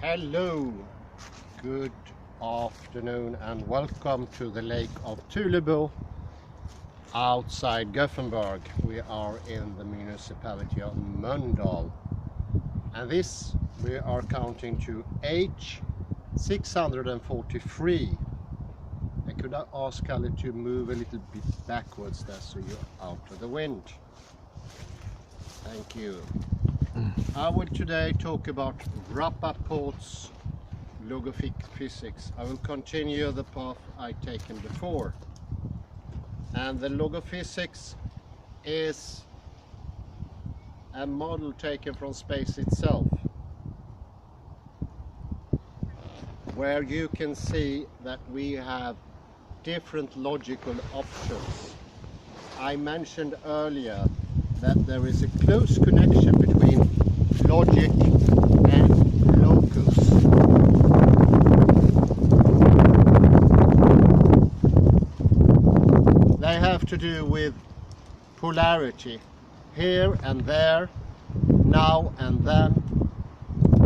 Hello, good afternoon and welcome to the Lake of Tulebo outside Gothenburg. We are in the municipality of Mölndal, and this we are counting to H643. I could ask Kalle to move a little bit backwards there so you're out of the wind. Thank you. I will today talk about Rappaport's logophysics. I will continue the path I've taken before. And the logophysics is a model taken from space itself, where you can see that we have different logical options. I mentioned earlier that there is a close connection between logic and locus. They have to do with polarity, here and there, now and then,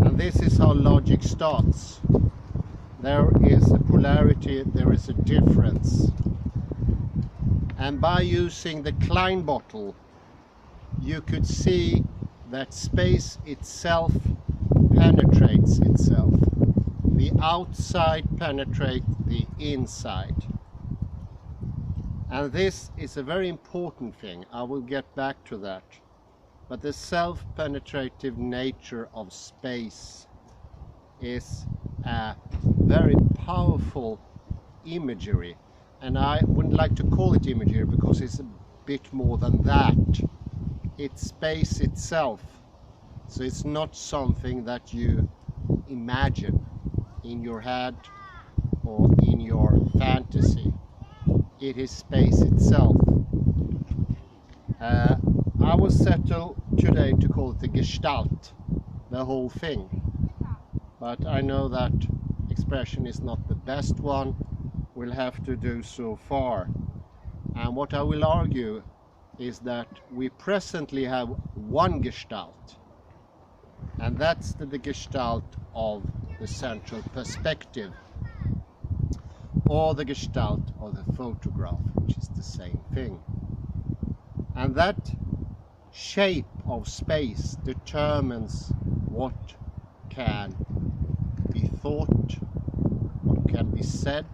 and this is how logic starts. There is a polarity, there is a difference, and by using the Klein bottle you could see that space itself penetrates itself. The outside penetrates the inside. And this is a very important thing. I will get back to that. But the self-penetrative nature of space is a very powerful imagery. And I wouldn't like to call it imagery because it's a bit more than that. It's space itself, so it's not something that you imagine in your head or in your fantasy. It is space itself. I will settle today to call it the gestalt, the whole thing, but I know that expression is not the best one. We'll have to do so far, and what I will argue is that we presently have one gestalt, and that's the gestalt of the central perspective, or the gestalt of the photograph, which is the same thing. And that shape of space determines what can be thought, what can be said,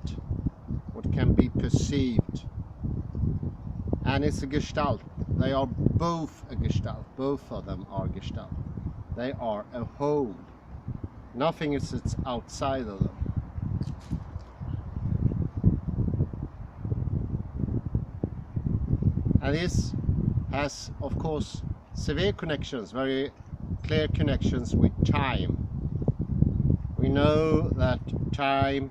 what can be perceived. And it's a gestalt. They are both a gestalt. Both of them are gestalt. They are a whole. Nothing is outside of them. And this has, of course, severe connections, very clear connections with time. We know that time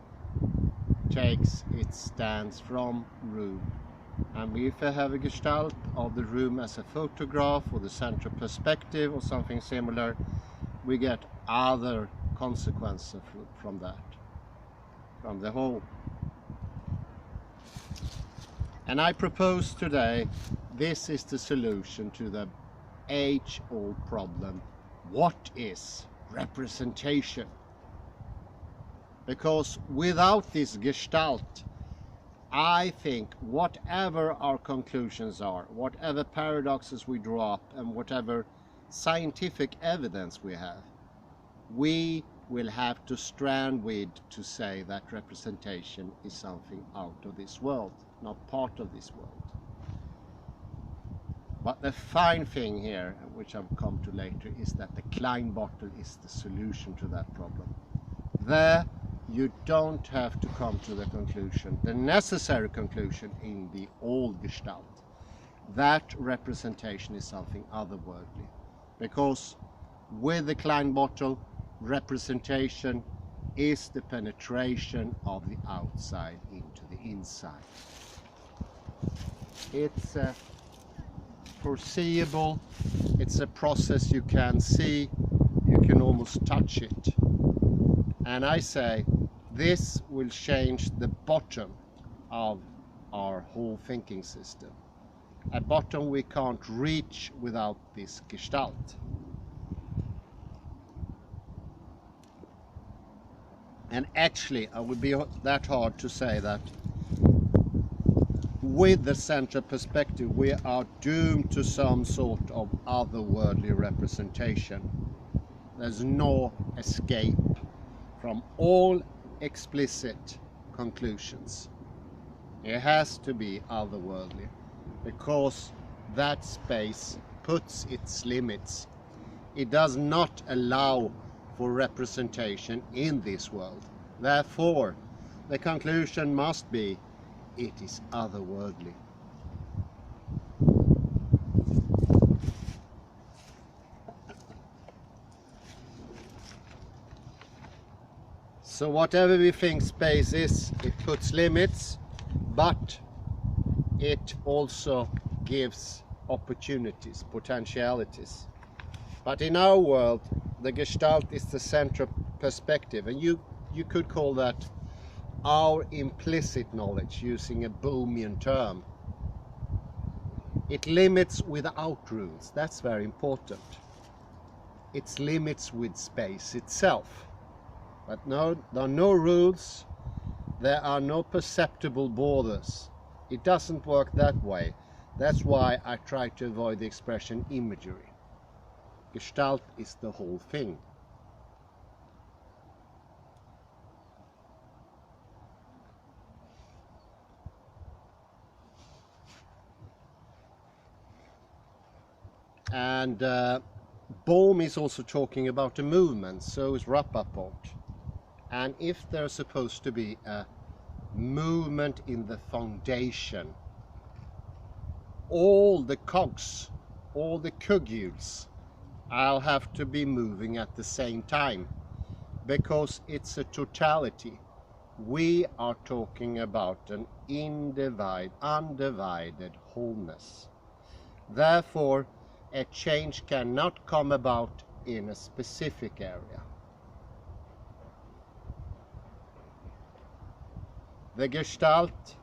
takes its stance from room. And if I have a gestalt of the room as a photograph or the central perspective or something similar, we get other consequences from that, from the whole. And I propose today, this is the solution to the age-old problem. What is representation? Because without this gestalt, I think whatever our conclusions are, whatever paradoxes we draw up, and whatever scientific evidence we have, we will have to strand with to say that representation is something out of this world, not part of this world. But the fine thing here, which I'll come to later, is that the Klein bottle is the solution to that problem. There, you don't have to come to the conclusion, the necessary conclusion in the old gestalt, that representation is something otherworldly. Because with the Klein bottle, representation is the penetration of the outside into the inside. It's foreseeable, it's a process you can see, you can almost touch it. And I say, this will change the bottom of our whole thinking system. A bottom we can't reach without this gestalt. And actually, it would be that hard to say that with the central perspective, we are doomed to some sort of otherworldly representation. There's no escape from all explicit conclusions. It has to be otherworldly, because that space puts its limits. It does not allow for representation in this world. Therefore, the conclusion must be, it is otherworldly. So whatever we think space is, it puts limits, but it also gives opportunities, potentialities. But in our world, the Gestalt is the central perspective, and you could call that our implicit knowledge, using a Bohmian term. It limits without rules. That's very important. It's limits with space itself. But no, there are no rules. There are no perceptible borders. It doesn't work that way. That's why I try to avoid the expression imagery. Gestalt is the whole thing. And Bohm is also talking about a movement, so is Rappaport. And if there's supposed to be a movement in the foundation, all the cogs, all the cogules, I'll have to be moving at the same time, because it's a totality. We are talking about an undivided wholeness. Therefore, a change cannot come about in a specific area. The Gestalt,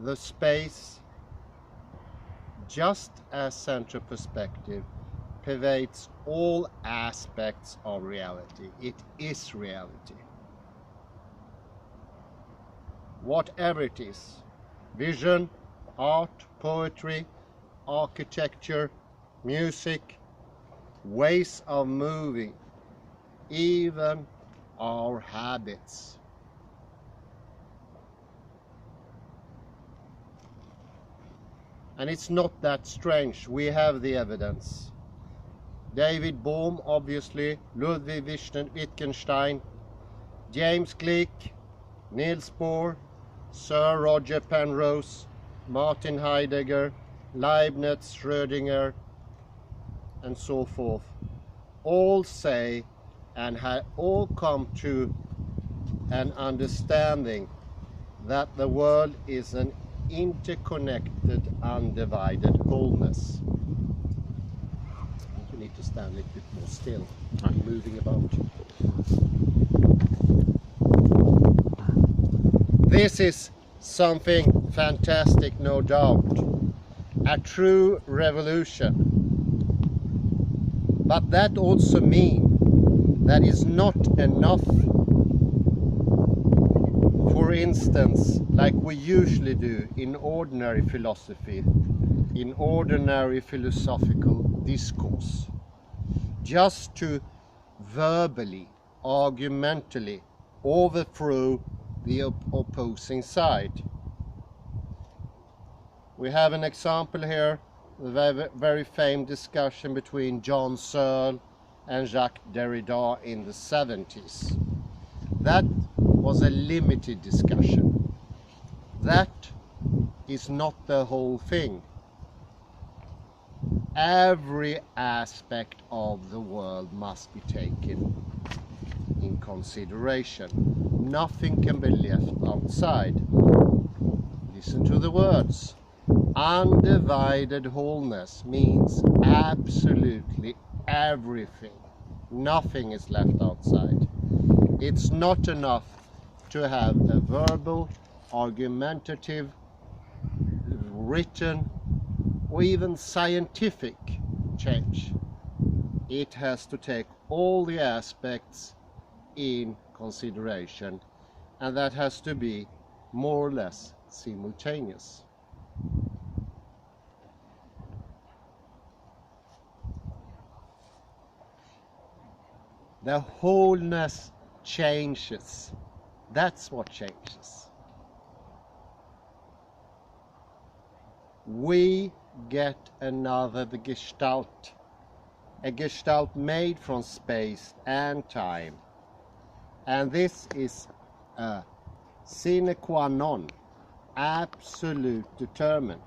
the space, just as central perspective, pervades all aspects of reality. It is reality. Whatever it is, vision, art, poetry, architecture, music, ways of moving, even our habits. And it's not that strange. We have the evidence. David Bohm, obviously, Ludwig Wittgenstein, James Gleick, Niels Bohr, Sir Roger Penrose, Martin Heidegger, Leibniz, Schrödinger, and so forth, all say and have all come to an understanding that the world is an interconnected, undivided wholeness. You need to stand a little bit more still. I'm moving about. This is something fantastic, no doubt. A true revolution. But that also means that it's not enough, for instance, like we usually do in ordinary philosophy, in ordinary philosophical discourse, just to verbally, argumentally overthrow the opposing side. We have an example here, a very famous discussion between John Searle and Jacques Derrida in the 70s. That was a limited discussion. That is not the whole thing. Every aspect of the world must be taken in consideration. Nothing can be left outside. Listen to the words. Undivided wholeness means absolutely everything. Nothing is left outside. It's not enough to have a verbal, argumentative, written, or even scientific change. It has to take all the aspects in consideration, and that has to be more or less simultaneous. The wholeness changes. That's what changes. We get another gestalt, a gestalt made from space and time. And this is a sine qua non, absolute determined,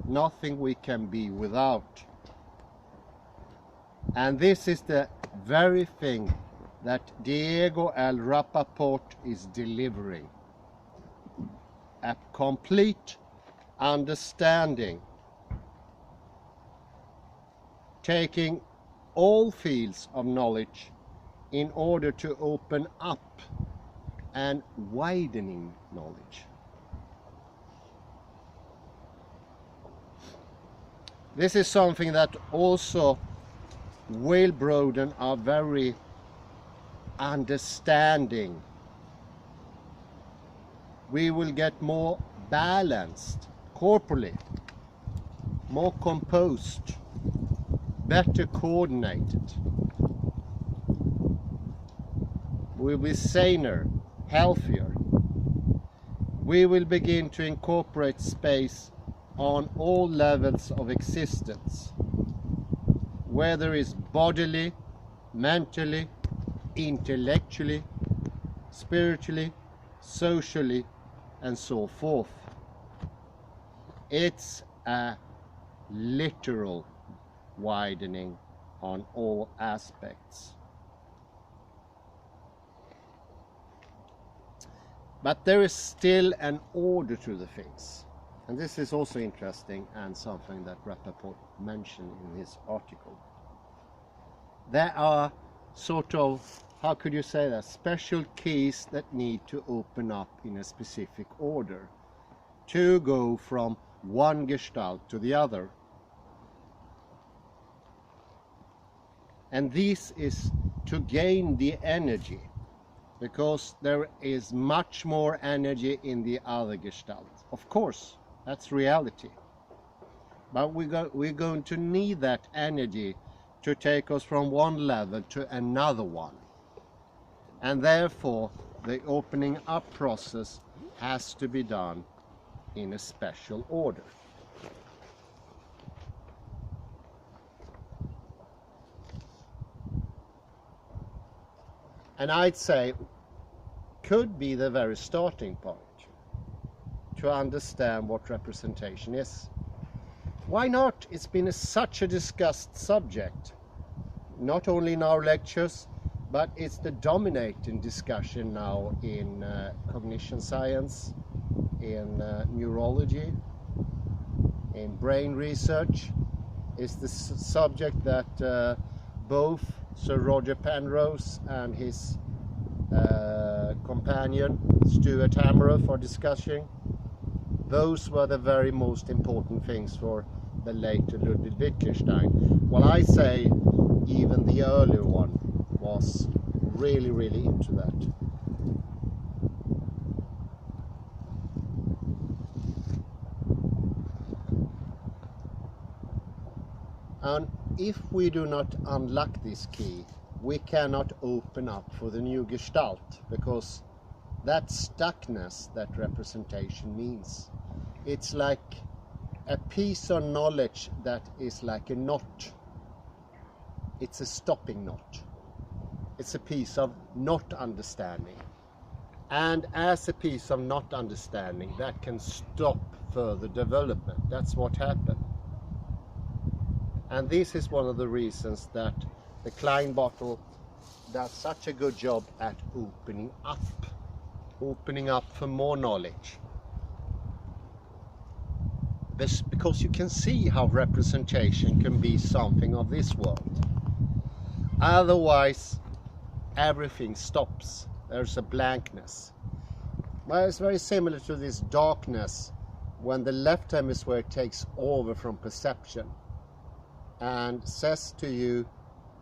nothing we can be without. And this is the very thing that Diego L. Rappaport is delivering. A complete understanding, taking all fields of knowledge in order to open up and widening knowledge. This is something that also will broaden our very understanding. We will get more balanced corporally, more composed, better coordinated. We'll be saner, healthier. We will begin to incorporate space on all levels of existence, whether it's bodily, mentally, intellectually, spiritually, socially, and so forth. It's a literal widening on all aspects. But there is still an order to the things. And this is also interesting and something that Rappaport mentioned in his article. There are sort of, how could you say that, special keys that need to open up in a specific order to go from one gestalt to the other. And this is to gain the energy, because there is much more energy in the other gestalt. Of course, that's reality. But we're going to need that energy to take us from one level to another one. And therefore, the opening up process has to be done in a special order. And I'd say could be the very starting point to understand what representation is. Why not? It's been such a discussed subject, not only in our lectures, but it's the dominating discussion now in cognition science, in neurology, in brain research. It's the subject that both Sir Roger Penrose and his companion Stuart Hameroff are discussing. Those were the very most important things for the later Ludwig Wittgenstein. Well, I say even the earlier one was really, really into that. And if we do not unlock this key, we cannot open up for the new gestalt, because that stuckness that representation means. It's like a piece of knowledge that is like a knot. It's a stopping knot. It's a piece of not understanding. And as a piece of not understanding, that can stop further development. That's what happened. And this is one of the reasons that the Klein bottle does such a good job at opening up for more knowledge. Because you can see how representation can be something of this world. Otherwise, everything stops. There's a blankness. Well, it's very similar to this darkness when the left hemisphere takes over from perception and says to you,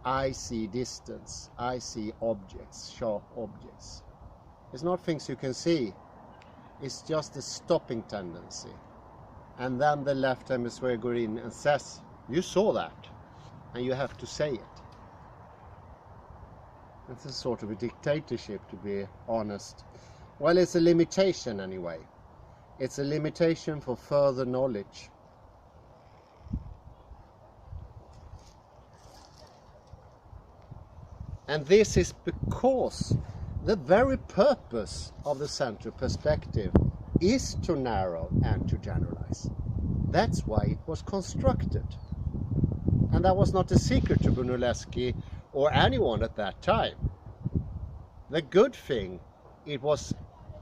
I see distance, I see objects, sharp objects. It's not things you can see. It's just a stopping tendency. And then the left hemisphere goes in and says, you saw that, and you have to say it. It's a sort of a dictatorship, to be honest. Well, it's a limitation anyway. It's a limitation for further knowledge. And this is because the very purpose of the central perspective is to narrow and to generalize. That's why it was constructed. And that was not a secret to Brunelleschi or anyone at that time. The good thing, it was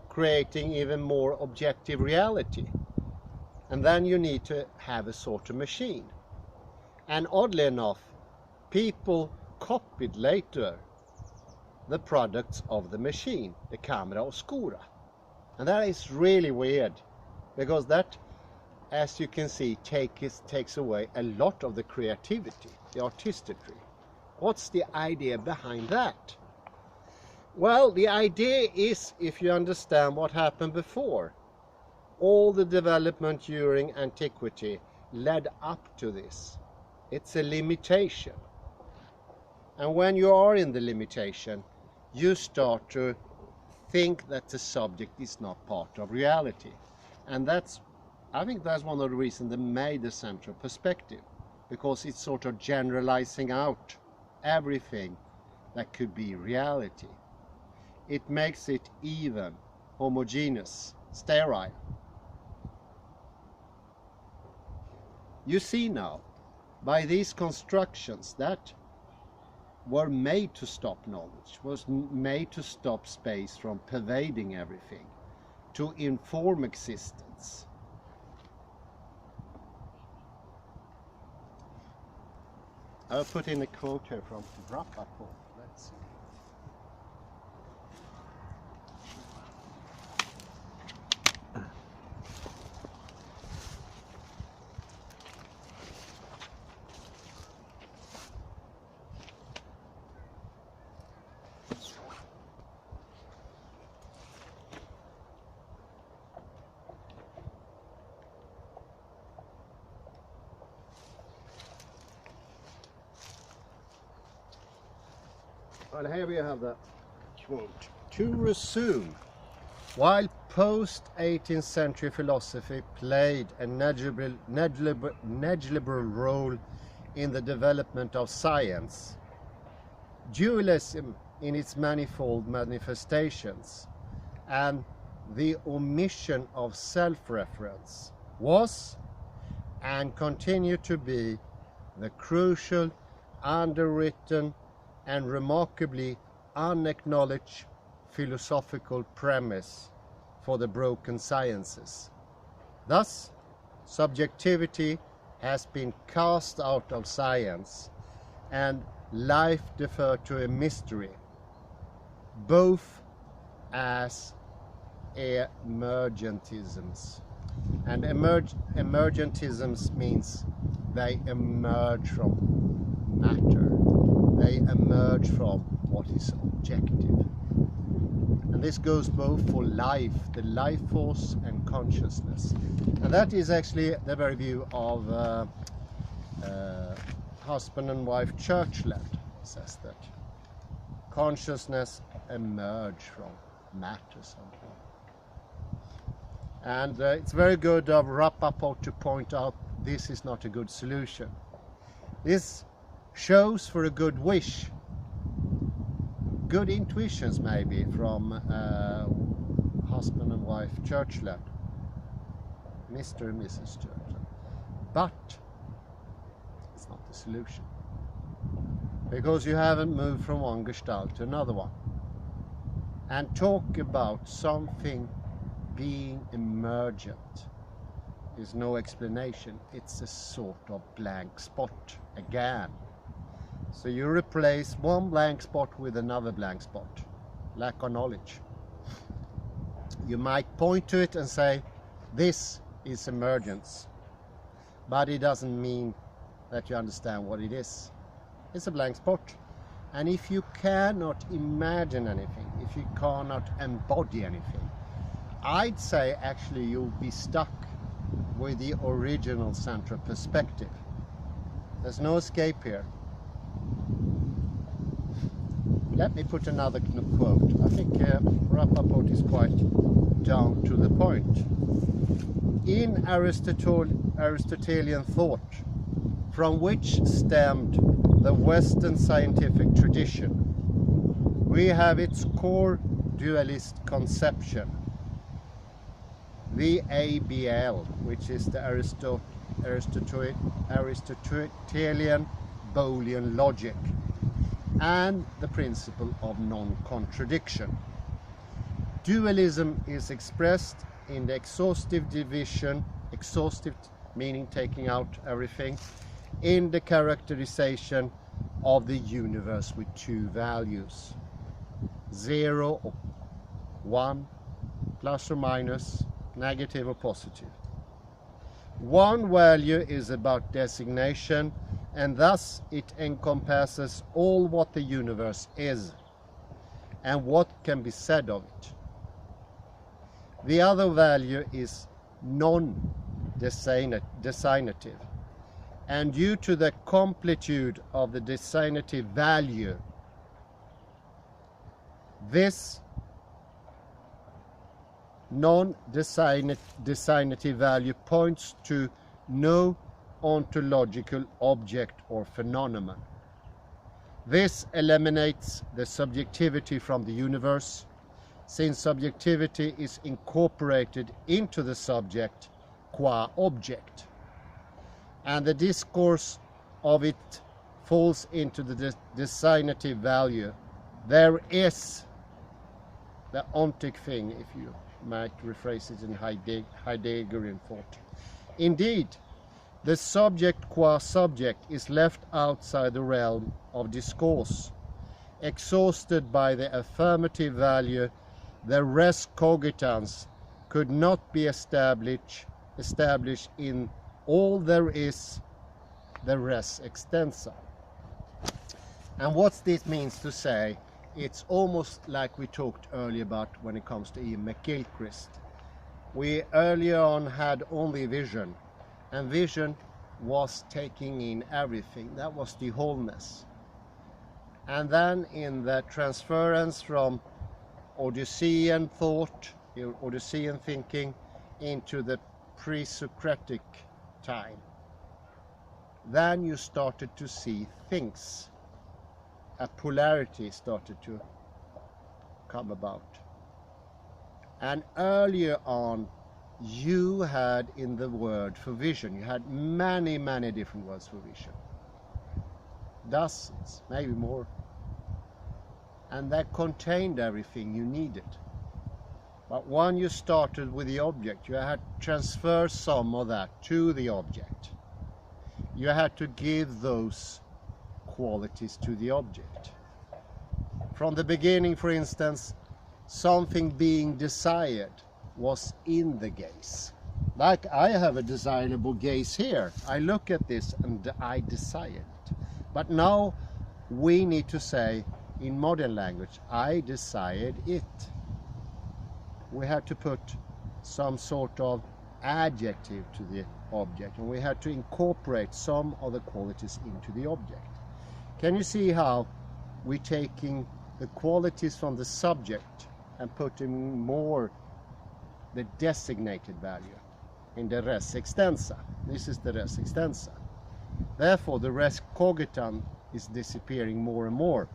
creating even more objective reality. And then you need to have a sort of machine. And oddly enough, people copied later the products of the machine, the camera oscura. And that is really weird, because that, as you can see, takes away a lot of the creativity, the artistry. What's the idea behind that? Well, the idea is, if you understand what happened before, all the development during antiquity led up to this. It's a limitation. And when you are in the limitation, you start to think that the subject is not part of reality. And I think that's one of the reasons they made the central perspective, because it's sort of generalizing out everything that could be reality. It makes it even, homogeneous, sterile. You see now, by these constructions that were made to stop knowledge, was made to stop space from pervading everything, to inform existence. I'll put in a quote here from Rappaport. Let's see. Well, here we have the quote. To resume, while post-18th century philosophy played a negligible role in the development of science, dualism in its manifold manifestations and the omission of self-reference was and continued to be the crucial, underwritten and remarkably unacknowledged philosophical premise for the broken sciences. Thus, subjectivity has been cast out of science and life deferred to a mystery, both as emergentisms. And emergentisms means they emerge from matter. They emerge from what is objective. And this goes both for life, the life force, and consciousness. And that is actually the very view of husband and wife Churchland, says that consciousness emerge from matter somehow. And it's very good of Rappaport to point out this is not a good solution. This shows for a good wish, good intuitions maybe from husband and wife Churchland, Mr. and Mrs. Churchland, but it's not the solution, because you haven't moved from one gestalt to another one. And talk about something being emergent is no explanation, it's a sort of blank spot again. So you replace one blank spot with another blank spot. Lack of knowledge. You might point to it and say, this is emergence. But it doesn't mean that you understand what it is. It's a blank spot. And if you cannot imagine anything, if if you cannot embody anything, I'd say actually you'll be stuck with the original central perspective. There's no escape here. Let me put another quote. I think Rappaport is quite down to the point. In Aristotelian thought, from which stemmed the Western scientific tradition, we have its core dualist conception, the ABL, which is the Aristotelian Boolean logic, and the principle of non-contradiction. Dualism is expressed in the exhaustive division, exhaustive meaning taking out everything, in the characterization of the universe with two values, 0 or 1, plus or minus, negative or positive. One value is about designation, and thus it encompasses all what the universe is and what can be said of it. The other value is non-designative, and due to the completude of the designative value, this non-designative value points to no ontological object or phenomenon. This eliminates the subjectivity from the universe, since subjectivity is incorporated into the subject qua object, and the discourse of it falls into the designative value. There is the ontic thing, if you might rephrase it in Heideggerian thought. Indeed, the subject qua subject is left outside the realm of discourse. Exhausted by the affirmative value, the res cogitans could not be established in all there is, the res extensa. And what this means to say, it's almost like we talked earlier about when it comes to Ian McGilchrist. We earlier on had only vision, and vision was taking in everything. That was the wholeness. And then in the transference from Odyssean thought, Odyssean thinking, into the pre-Socratic time, then you started to see things. A polarity started to come about. And earlier on, you had in the word for vision, you had many, many different words for vision. Dozens, maybe more. And that contained everything you needed. But when you started with the object, you had to transfer some of that to the object. You had to give those qualities to the object. From the beginning, for instance, something being desired was in the gaze. Like I have a desirable gaze here. I look at this and I desire it. But now we need to say in modern language, I desired it. We had to put some sort of adjective to the object, and we had to incorporate some of the qualities into the object. Can you see how we're taking the qualities from the subject and putting more the designated value in the res extensa? This is the res extensa. Therefore, the res cogitan is disappearing more and more.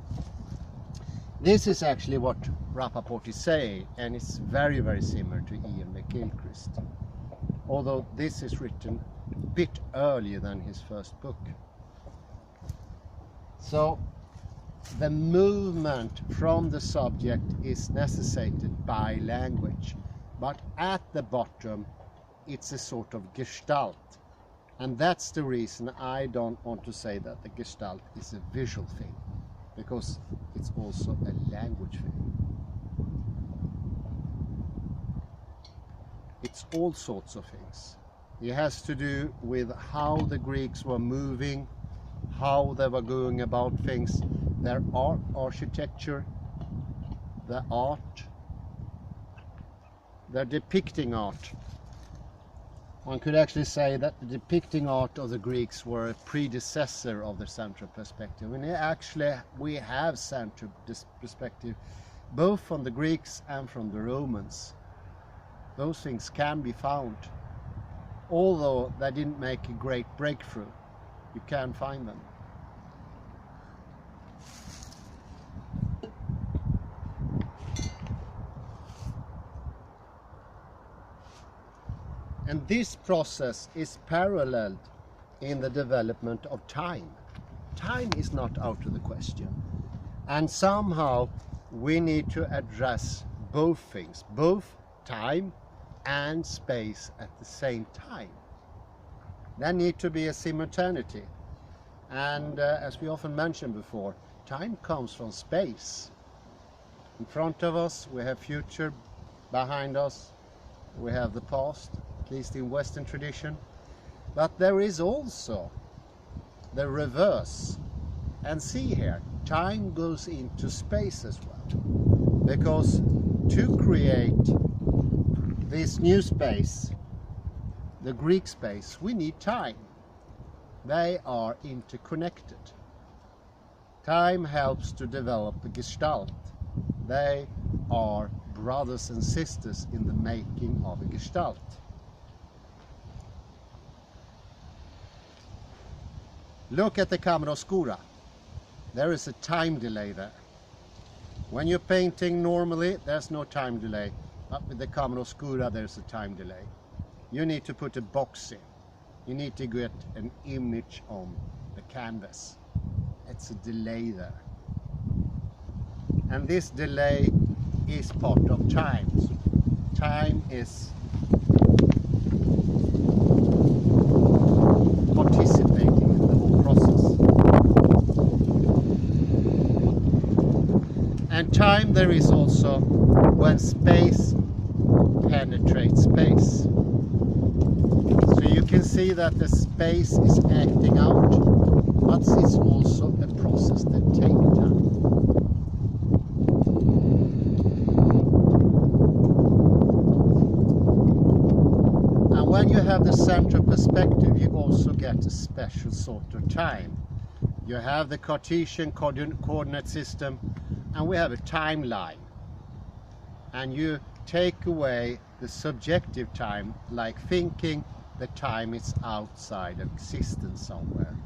This is actually what Rappaport is saying, and it's very, very similar to Ian McGilchrist. Although this is written a bit earlier than his first book. So the movement from the subject is necessitated by language, but at the bottom it's a sort of gestalt, and that's the reason I don't want to say that the gestalt is a visual thing, because it's also a language thing. It's all sorts of things. It has to do with how the Greeks were moving, how they were going about things, their art, architecture, the art, the depicting art. One could actually say that the depicting art of the Greeks were a predecessor of the central perspective. And actually we have central perspective both from the Greeks and from the Romans. Those things can be found. Although they didn't make a great breakthrough, you can find them. And this process is paralleled in the development of time. Time is not out of the question. And somehow we need to address both things, both time and space at the same time. There need to be a simultaneity. And as we often mentioned before, time comes from space. In front of us we have future, behind us we have the past, at least in Western tradition. But there is also the reverse. And see here, time goes into space as well. Because to create this new space, the Greek space, we need time. They are interconnected. Time helps to develop the Gestalt. They are brothers and sisters in the making of a Gestalt. Look at the chiaroscura. There is a time delay there. When you're painting normally, there's no time delay. But with the chiaroscura, there's a time delay. You need to put a box in. You need to get an image on the canvas. It's a delay there. And this delay is part of time. Time is participating in the whole process. And time there is also when space penetrates space. So you can see that the space is acting out, but it's also a process that takes time. And when you have the central perspective, you also get a special sort of time. You have the Cartesian coordinate system, and we have a timeline. And you take away the subjective time, like thinking that time is outside of existence somewhere.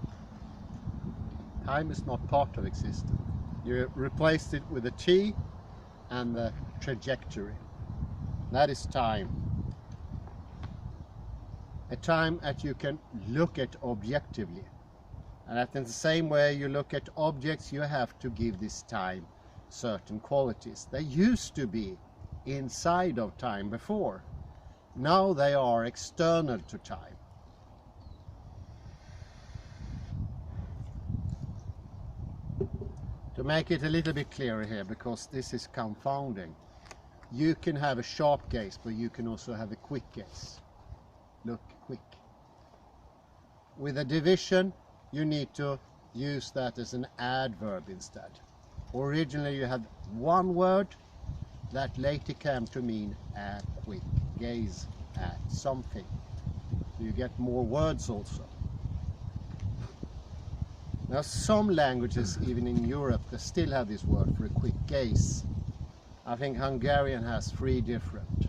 Time is not part of existence. You replaced it with a t and the trajectory. That is time. A time that you can look at objectively. And in the same way you look at objects, you have to give this time certain qualities. They used to be inside of time before. Now they are external to time. To make it a little bit clearer here, because this is confounding, you can have a sharp gaze, but you can also have a quick gaze. Look quick. With a division, you need to use that as an adverb instead. Originally you had one word that later came to mean a quick gaze at something. So you get more words also. Now some languages, even in Europe, they still have this word for a quick gaze. I think Hungarian has 3 different.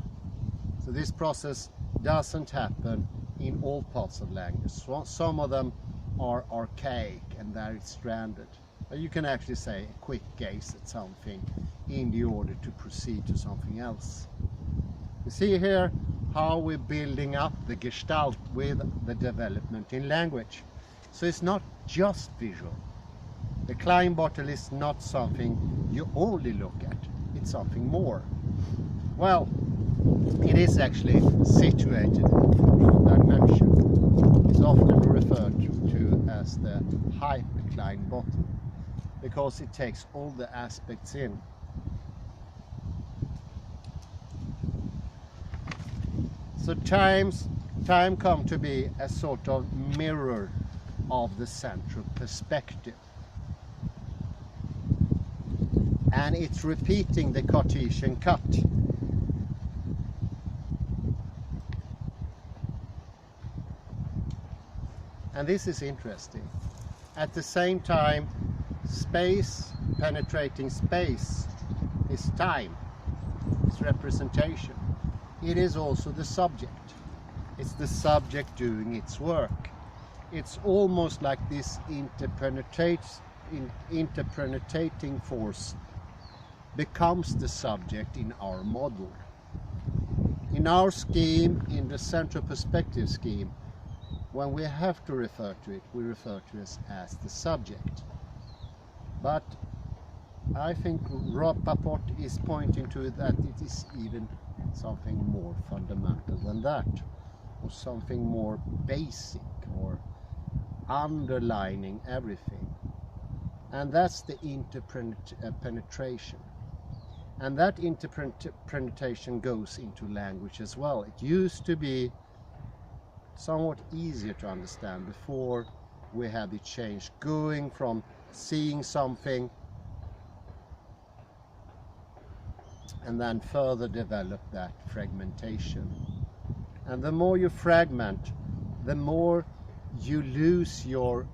So this process doesn't happen in all parts of language. So some of them are archaic and they're stranded. But you can actually say a quick gaze at something in the order to proceed to something else. You see here how we're building up the Gestalt with the development in language. So it's not just visual. The Klein bottle is not something you only look at, it's something more. Well, it is actually situated in the 4th dimension. It's often referred to as the hyper-Klein bottle, because it takes all the aspects in. So time come to be a sort of mirror of the central perspective. and it's repeating the Cartesian cut. And this is interesting. At the same time, space penetrating space is time, it's representation. It is also the subject. It's the subject doing its work. It's almost like this interpenetrating force becomes the subject in our model. In our scheme, in the central perspective scheme, when we have to refer to it, we refer to it as the subject. But I think Rappaport is pointing to that it is even something more fundamental than that, or something more basic, or underlining everything. And that's the interpenetration. And that interpenetration goes into language as well. It used to be somewhat easier to understand before we had the change, going from seeing something and then further develop that fragmentation. And the more you fragment, the more you lose your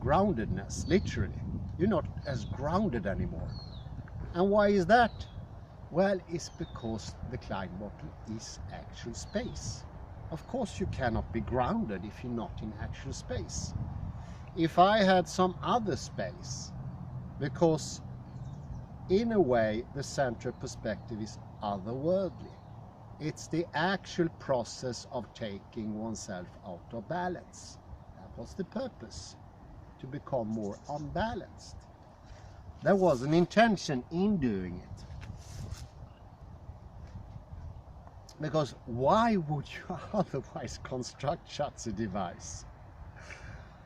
groundedness, literally. You're not as grounded anymore. And why is that? Well, it's because the Klein bottle is actual space. Of course you cannot be grounded if you're not in actual space. If I had some other space, because in a way the central perspective is otherworldly. It's the actual process of taking oneself out of balance. That was the purpose, to become more unbalanced. There was an intention in doing it. Because why would you otherwise construct such a device?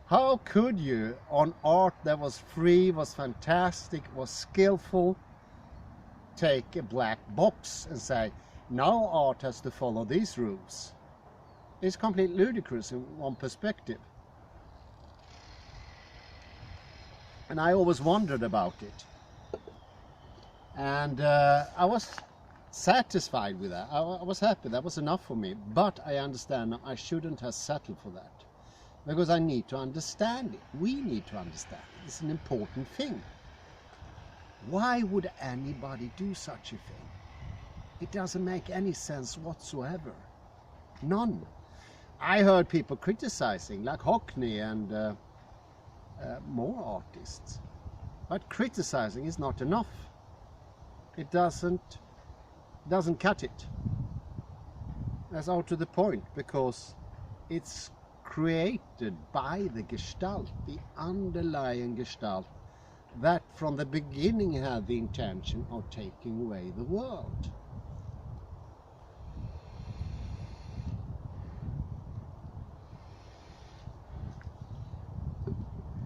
How could you, on art that was free, was fantastic, was skillful, take a black box and say, now art has to follow these rules? It's completely ludicrous in one perspective. And I always wondered about it. And I was satisfied with that. I was happy, that was enough for me. But I understand now I shouldn't have settled for that. Because I need to understand it. We need to understand it. It's an important thing. Why would anybody do such a thing? It doesn't make any sense whatsoever. None. I heard people criticizing, like Hockney and more artists. But criticizing is not enough. It doesn't cut it. That's out to the point, because it's created by the Gestalt, the underlying Gestalt, that from the beginning had the intention of taking away the world.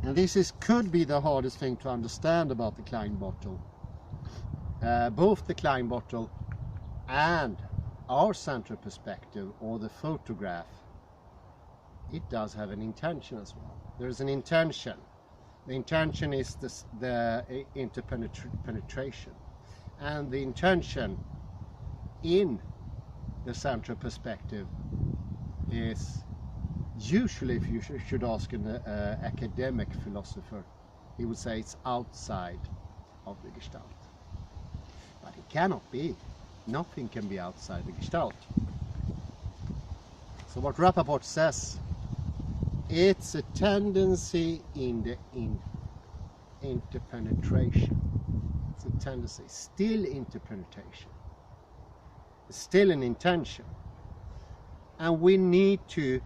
And this could be the hardest thing to understand about the Klein bottle. Both the Klein bottle and our central perspective, or the photograph, it does have an intention as well. There's an intention. The intention is the interpenetration. And the intention in the central perspective is, usually, if you should ask an academic philosopher, he would say it's outside of the Gestalt. But it cannot be. Nothing can be outside the Gestalt. So what Rappaport says, it's a tendency in the interpenetration. It's a tendency, still interpenetration. It's still an intention. And we need to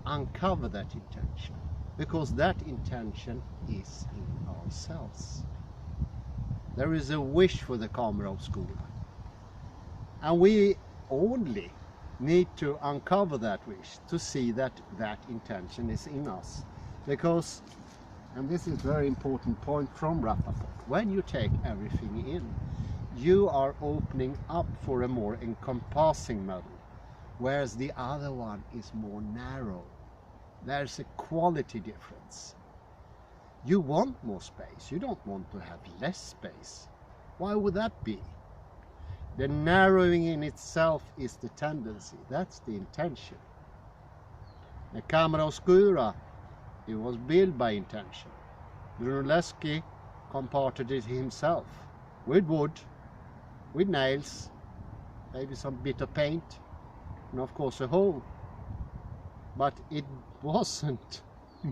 uncover that intention, because that intention is in ourselves. There is a wish for the Kamera Obscura. And we only need to uncover that wish to see that that intention is in us. Because, and this is a very important point from Rappaport, when you take everything in, you are opening up for a more encompassing model, whereas the other one is more narrow. There's a quality difference. You want more space, you don't want to have less space. Why would that be? The narrowing in itself is the tendency. That's the intention. The Camera Oscura, it was built by intention. Brunelleschi comparted it himself with wood, with nails, maybe some bit of paint, and of course a hole. But it wasn't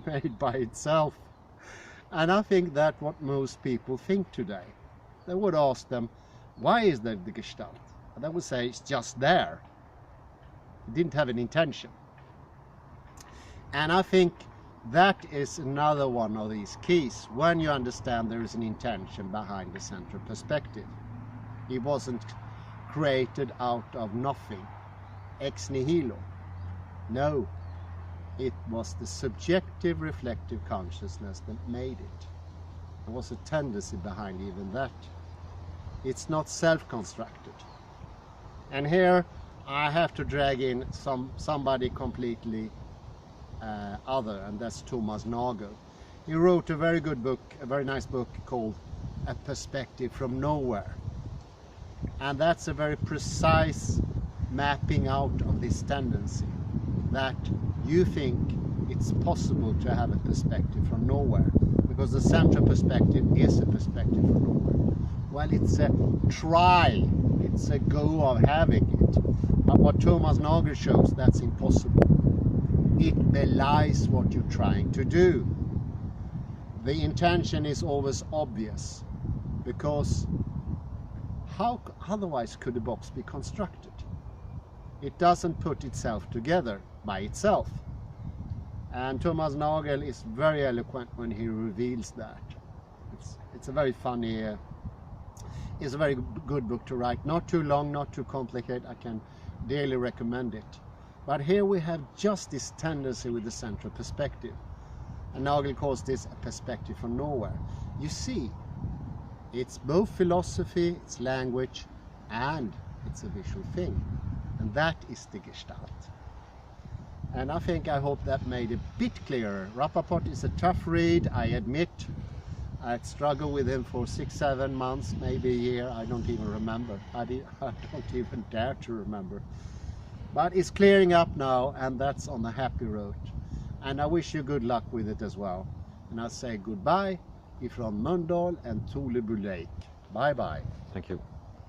made by itself. And I think that's what most people think today. They would ask them, why is there the Gestalt? And they would say, it's just there. It didn't have an intention. And I think that is another one of these keys. When you understand there is an intention behind the central perspective. It wasn't created out of nothing, ex nihilo. No, it was the subjective reflective consciousness that made it. There was a tendency behind even that. It's not self-constructed. And here I have to drag in somebody completely other, and that's Thomas Nagel. He wrote a very good book, a very nice book called A Perspective from Nowhere. And that's a very precise mapping out of this tendency that you think it's possible to have a perspective from nowhere, because the central perspective is a perspective from nowhere. Well, it's a try, it's a go of having it. But what Thomas Nagel shows, that's impossible. It belies what you're trying to do. The intention is always obvious, because how otherwise could a box be constructed? It doesn't put itself together by itself. And Thomas Nagel is very eloquent when he reveals that. It's a very funny, it's a very good book to write. Not too long, not too complicated. I can dearly recommend it. But here we have just this tendency with the central perspective. And Nagel calls this a perspective from nowhere. You see, it's both philosophy, it's language, and it's a visual thing. And that is the Gestalt. And I hope that made it a bit clearer. Rappaport is a tough read, I admit. I struggled with him for 6-7 months, maybe a year, I don't even remember. I don't even dare to remember. But it's clearing up now, and that's on the happy road. And I wish you good luck with it as well. And I say goodbye ifrån Mölndal and Tulebu Lake. Bye bye. Thank you.